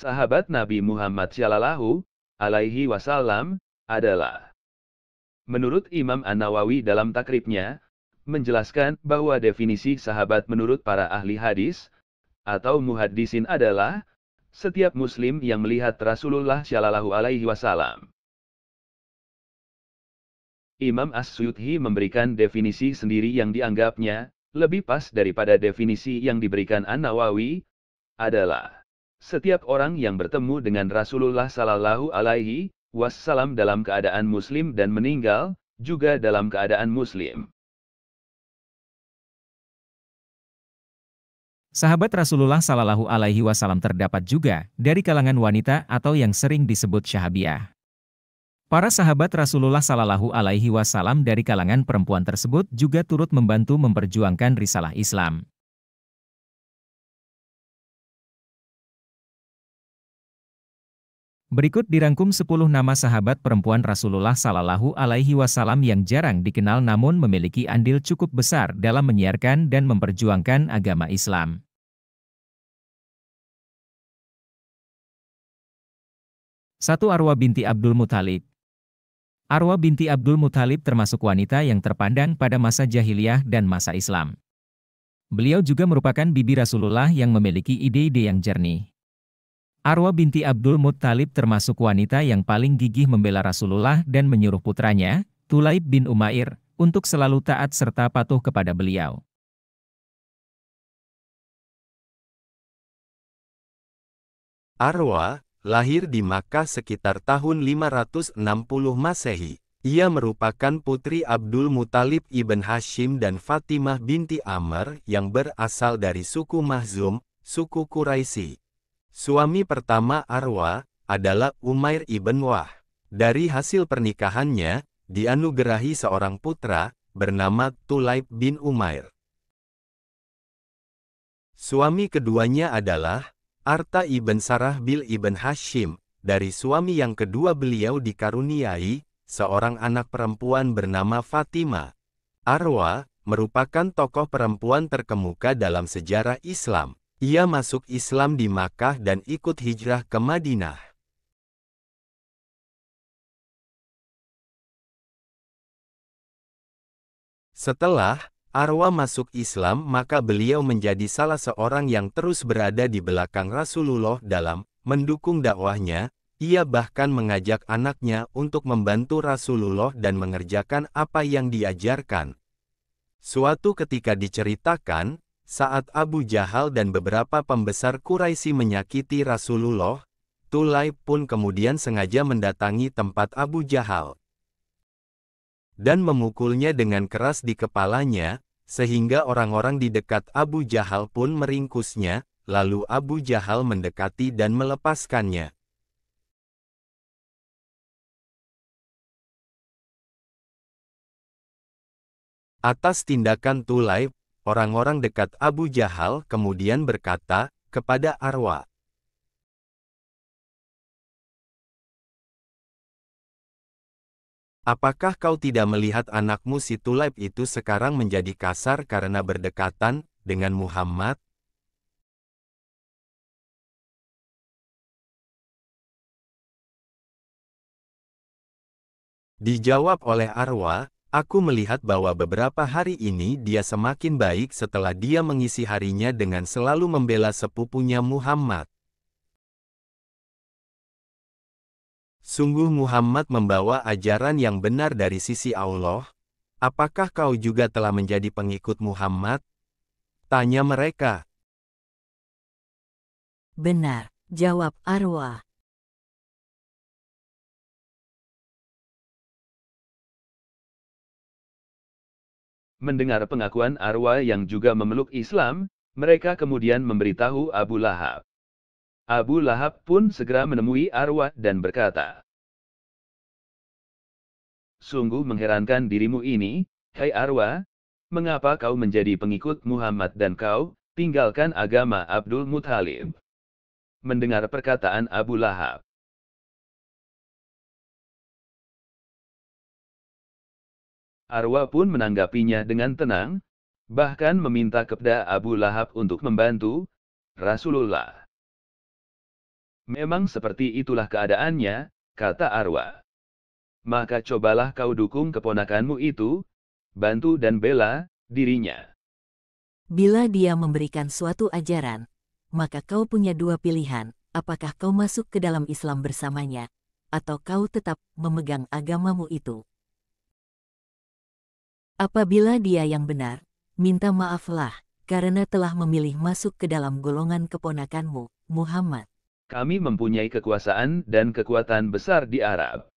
sahabat Nabi Muhammad Shallallahu Alaihi Wasallam adalah. Menurut Imam An-Nawawi dalam takribnya, menjelaskan bahwa definisi sahabat menurut para ahli hadis atau muhaddisin adalah setiap muslim yang melihat Rasulullah Shallallahu Alaihi Wasallam. Imam As-Suyuti memberikan definisi sendiri yang dianggapnya lebih pas daripada definisi yang diberikan An-Nawawi, adalah setiap orang yang bertemu dengan Rasulullah Shallallahu Alaihi Wasallam dalam keadaan muslim dan meninggal juga dalam keadaan muslim. Sahabat Rasulullah Shallallahu Alaihi Wasallam terdapat juga dari kalangan wanita atau yang sering disebut syahabiah. Para sahabat Rasulullah Shallallahu Alaihi Wasallam dari kalangan perempuan tersebut juga turut membantu memperjuangkan risalah Islam. Berikut dirangkum 10 nama sahabat perempuan Rasulullah Sallallahu Alaihi Wasallam yang jarang dikenal namun memiliki andil cukup besar dalam menyiarkan dan memperjuangkan agama Islam. Satu, Arwa binti Abdul Muthalib. Arwa binti Abdul Muthalib termasuk wanita yang terpandang pada masa jahiliyah dan masa Islam. Beliau juga merupakan bibi Rasulullah yang memiliki ide-ide yang jernih. Arwa binti Abdul Muttalib termasuk wanita yang paling gigih membela Rasulullah dan menyuruh putranya, Tulaib bin Umair, untuk selalu taat serta patuh kepada beliau. Arwa, lahir di Makkah sekitar tahun 560 Masehi. Ia merupakan putri Abdul Muthalib ibn Hashim dan Fatimah binti Amr yang berasal dari suku Mahzum, suku Quraisy. Suami pertama Arwa adalah Umair ibn Wah. Dari hasil pernikahannya, dianugerahi seorang putra bernama Tulaib bin Umair. Suami keduanya adalah Arta ibn Sarahbil ibn Hashim. Dari suami yang kedua beliau dikaruniai seorang anak perempuan bernama Fatimah. Arwa merupakan tokoh perempuan terkemuka dalam sejarah Islam. Ia masuk Islam di Makkah dan ikut hijrah ke Madinah. Setelah Arwa masuk Islam, maka beliau menjadi salah seorang yang terus berada di belakang Rasulullah dalam mendukung dakwahnya. Ia bahkan mengajak anaknya untuk membantu Rasulullah dan mengerjakan apa yang diajarkan. Suatu ketika diceritakan, saat Abu Jahal dan beberapa pembesar Quraisy menyakiti Rasulullah, Tulaib pun kemudian sengaja mendatangi tempat Abu Jahal dan memukulnya dengan keras di kepalanya, sehingga orang-orang di dekat Abu Jahal pun meringkusnya, lalu Abu Jahal mendekati dan melepaskannya. Atas tindakan Tulaib, orang-orang dekat Abu Jahal kemudian berkata kepada Arwa, "Apakah kau tidak melihat anakmu si Tulaib itu sekarang menjadi kasar karena berdekatan dengan Muhammad?" Dijawab oleh Arwa, "Aku melihat bahwa beberapa hari ini dia semakin baik setelah dia mengisi harinya dengan selalu membela sepupunya Muhammad. Sungguh Muhammad membawa ajaran yang benar dari sisi Allah. Apakah kau juga telah menjadi pengikut Muhammad?" tanya mereka. "Benar," jawab Arwa. Mendengar pengakuan Arwa yang juga memeluk Islam, mereka kemudian memberitahu Abu Lahab. Abu Lahab pun segera menemui Arwa dan berkata, "Sungguh mengherankan dirimu ini, hai Arwa, mengapa kau menjadi pengikut Muhammad dan kau tinggalkan agama Abdul Muthalib?" Mendengar perkataan Abu Lahab, Arwa pun menanggapinya dengan tenang, bahkan meminta kepada Abu Lahab untuk membantu Rasulullah. Memang seperti itulah keadaannya, kata Arwa. Maka cobalah kau dukung keponakanmu itu, bantu dan bela dirinya. Bila dia memberikan suatu ajaran, maka kau punya dua pilihan, apakah kau masuk ke dalam Islam bersamanya, atau kau tetap memegang agamamu itu. Apabila dia yang benar, minta maaflah, karena telah memilih masuk ke dalam golongan keponakanmu, Muhammad. Kami mempunyai kekuasaan dan kekuatan besar di Arab,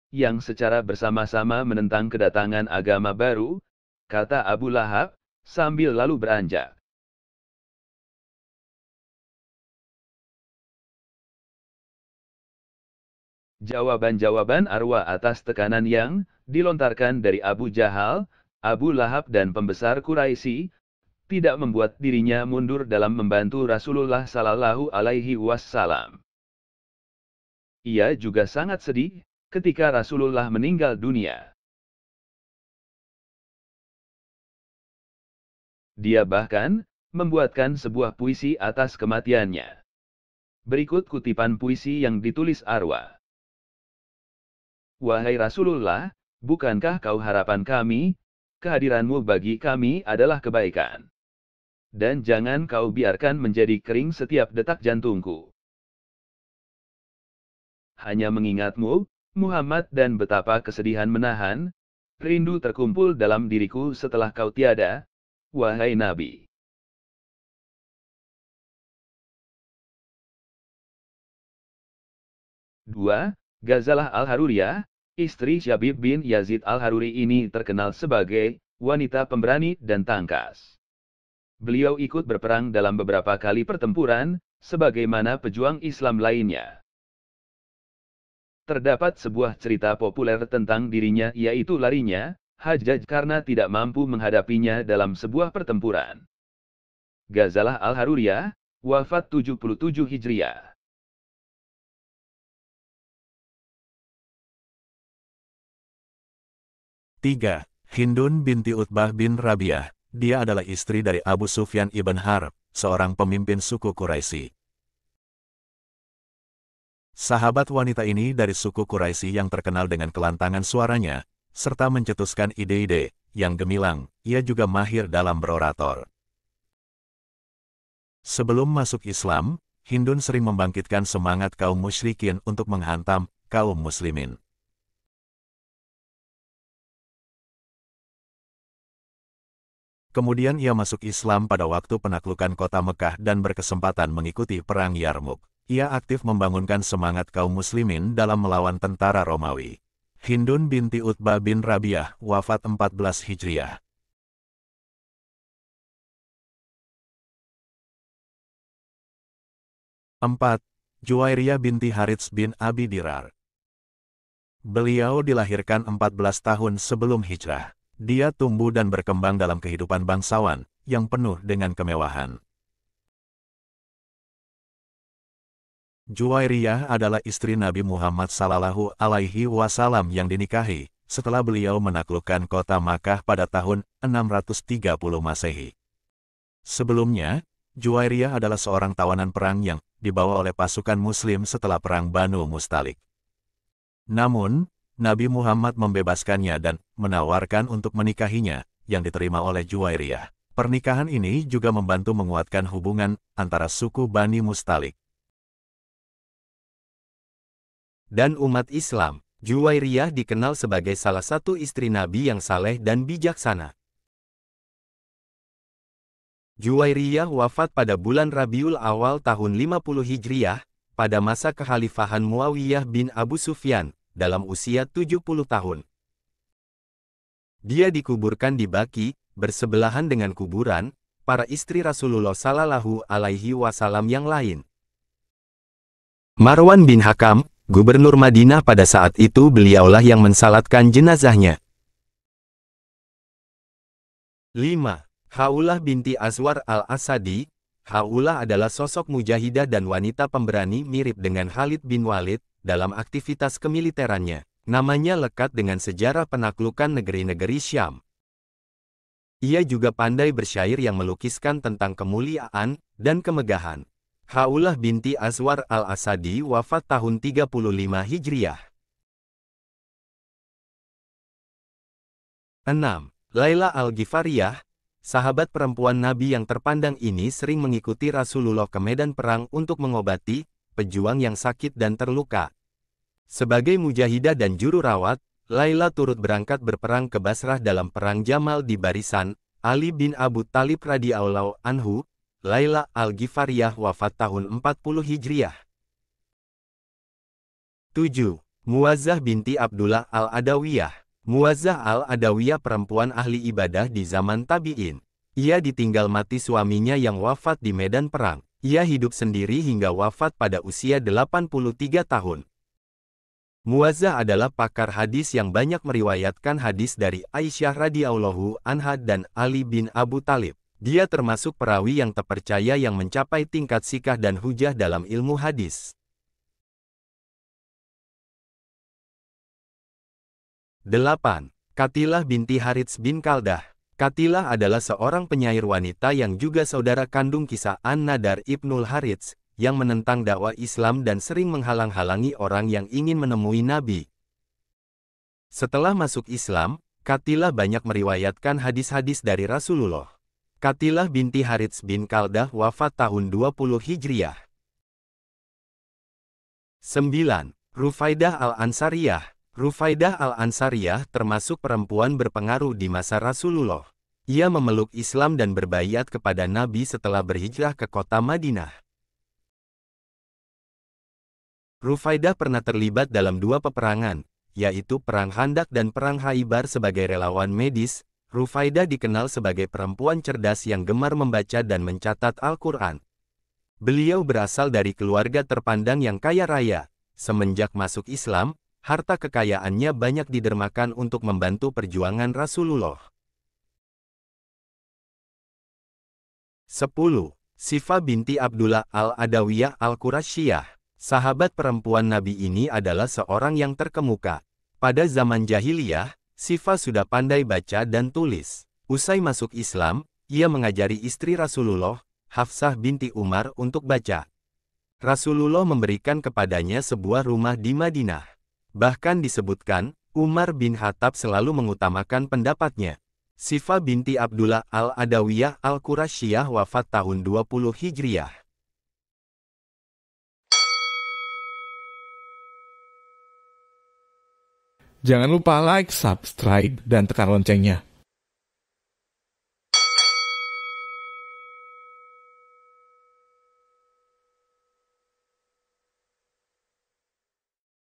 yang secara bersama-sama menentang kedatangan agama baru, kata Abu Lahab, sambil lalu beranjak. Jawaban-jawaban Arwa atas tekanan yang dilontarkan dari Abu Jahal, Abu Lahab dan pembesar Quraisy tidak membuat dirinya mundur dalam membantu Rasulullah Sallallahu Alaihi Wasallam. Ia juga sangat sedih ketika Rasulullah meninggal dunia. Dia bahkan membuatkan sebuah puisi atas kematiannya. Berikut kutipan puisi yang ditulis Arwa. Wahai Rasulullah, bukankah kau harapan kami? Kehadiranmu bagi kami adalah kebaikan. Dan jangan kau biarkan menjadi kering setiap detak jantungku. Hanya mengingatmu, Muhammad, dan betapa kesedihan menahan, rindu terkumpul dalam diriku setelah kau tiada, wahai Nabi. Dua, Ghazalah Al-Haruriyah, istri Syabib bin Yazid Al-Haruri ini terkenal sebagai wanita pemberani dan tangkas. Beliau ikut berperang dalam beberapa kali pertempuran, sebagaimana pejuang Islam lainnya. Terdapat sebuah cerita populer tentang dirinya, yaitu larinya Hajjaj karena tidak mampu menghadapinya dalam sebuah pertempuran. Ghazalah Al-Haruriyah, wafat 77 Hijriah. Tiga, Hindun binti Utbah bin Rabi'ah. Dia adalah istri dari Abu Sufyan ibn Harb, seorang pemimpin suku Quraisy. Sahabat wanita ini dari suku Quraisy yang terkenal dengan kelantangan suaranya, serta mencetuskan ide-ide yang gemilang. Ia juga mahir dalam berorator. Sebelum masuk Islam, Hindun sering membangkitkan semangat kaum musyrikin untuk menghantam kaum muslimin. Kemudian ia masuk Islam pada waktu penaklukan kota Mekah dan berkesempatan mengikuti Perang Yarmuk. Ia aktif membangunkan semangat kaum muslimin dalam melawan tentara Romawi. Hindun binti Utbah bin Rabi'ah, wafat 14 Hijriah. 4. Juwairiyah binti Harits bin Abi Dirar. Beliau dilahirkan 14 tahun sebelum hijrah. Dia tumbuh dan berkembang dalam kehidupan bangsawan, yang penuh dengan kemewahan. Juwairiyah adalah istri Nabi Muhammad Sallallahu Alaihi Wasallam yang dinikahi, setelah beliau menaklukkan kota Makkah pada tahun 630 Masehi. Sebelumnya, Juwairiyah adalah seorang tawanan perang yang dibawa oleh pasukan Muslim setelah Perang Banu Mustalik. Namun, Nabi Muhammad membebaskannya dan menawarkan untuk menikahinya, yang diterima oleh Juwairiyah. Pernikahan ini juga membantu menguatkan hubungan antara suku Bani Mustalik dan umat Islam. Juwairiyah dikenal sebagai salah satu istri Nabi yang saleh dan bijaksana. Juwairiyah wafat pada bulan Rabiul Awal tahun 50 Hijriah, pada masa kekhalifahan Muawiyah bin Abu Sufyan, dalam usia 70 tahun. Dia dikuburkan di Baqi, bersebelahan dengan kuburan para istri Rasulullah Sallallahu Alaihi Wasallam yang lain. Marwan bin Hakam, gubernur Madinah pada saat itu, beliaulah yang mensalatkan jenazahnya. 5. Haulah binti Azwar al-Asadi. Haulah adalah sosok mujahidah dan wanita pemberani mirip dengan Khalid bin Walid dalam aktivitas kemiliterannya. Namanya lekat dengan sejarah penaklukan negeri-negeri Syam. Ia juga pandai bersyair yang melukiskan tentang kemuliaan dan kemegahan Khawlah binti Aswar al-Asadi wafat tahun 35 Hijriah. 6. Laila al-Ghifariyah, sahabat perempuan Nabi yang terpandang ini sering mengikuti Rasulullah ke medan perang untuk mengobati pejuang yang sakit dan terluka. Sebagai mujahidah dan juru rawat, Laila turut berangkat berperang ke Basrah dalam perang Jamal di barisan Ali bin Abu Thalib radhiyallahu anhu. Laila al-Ghifariyah wafat tahun 40 Hijriah. 7. Muwazzah binti Abdullah al-Adawiyah. Muwazzah al-Adawiyah perempuan ahli ibadah di zaman tabi'in. Ia ditinggal mati suaminya yang wafat di medan perang. Ia hidup sendiri hingga wafat pada usia 83 tahun. Muwazzah adalah pakar hadis yang banyak meriwayatkan hadis dari Aisyah radhiyallahu anha dan Ali bin Abu Thalib. Dia termasuk perawi yang terpercaya yang mencapai tingkat sikah dan hujah dalam ilmu hadis. 8. Qatilah binti Harits bin Kaldah. Qatilah adalah seorang penyair wanita yang juga saudara kandung kisah An-Nadar ibnul Harits, yang menentang dakwah Islam dan sering menghalang-halangi orang yang ingin menemui Nabi. Setelah masuk Islam, Qatilah banyak meriwayatkan hadis-hadis dari Rasulullah. Qatilah binti Harits bin Kaldah wafat tahun 20 Hijriah. 9. Rufaidah al-Ansariyah. Rufaidah al-Ansariyah termasuk perempuan berpengaruh di masa Rasulullah. Ia memeluk Islam dan berbaiat kepada Nabi setelah berhijrah ke kota Madinah. Rufaidah pernah terlibat dalam 2 peperangan, yaitu Perang Khandak dan Perang Khaibar sebagai relawan medis. Rufaidah dikenal sebagai perempuan cerdas yang gemar membaca dan mencatat Al-Quran. Beliau berasal dari keluarga terpandang yang kaya raya. Semenjak masuk Islam, harta kekayaannya banyak didermakan untuk membantu perjuangan Rasulullah. 10. Sifah binti Abdullah al-Adawiyah al-Qurasyiyah. Sahabat perempuan Nabi ini adalah seorang yang terkemuka. Pada zaman jahiliyah, Sifah sudah pandai baca dan tulis. Usai masuk Islam, ia mengajari istri Rasulullah, Hafsah binti Umar untuk baca. Rasulullah memberikan kepadanya sebuah rumah di Madinah. Bahkan disebutkan, Umar bin Khattab selalu mengutamakan pendapatnya. Sifah binti Abdullah al-Adawiyah al-Qurasyiyah wafat tahun 20 Hijriah. Jangan lupa like, subscribe, dan tekan loncengnya.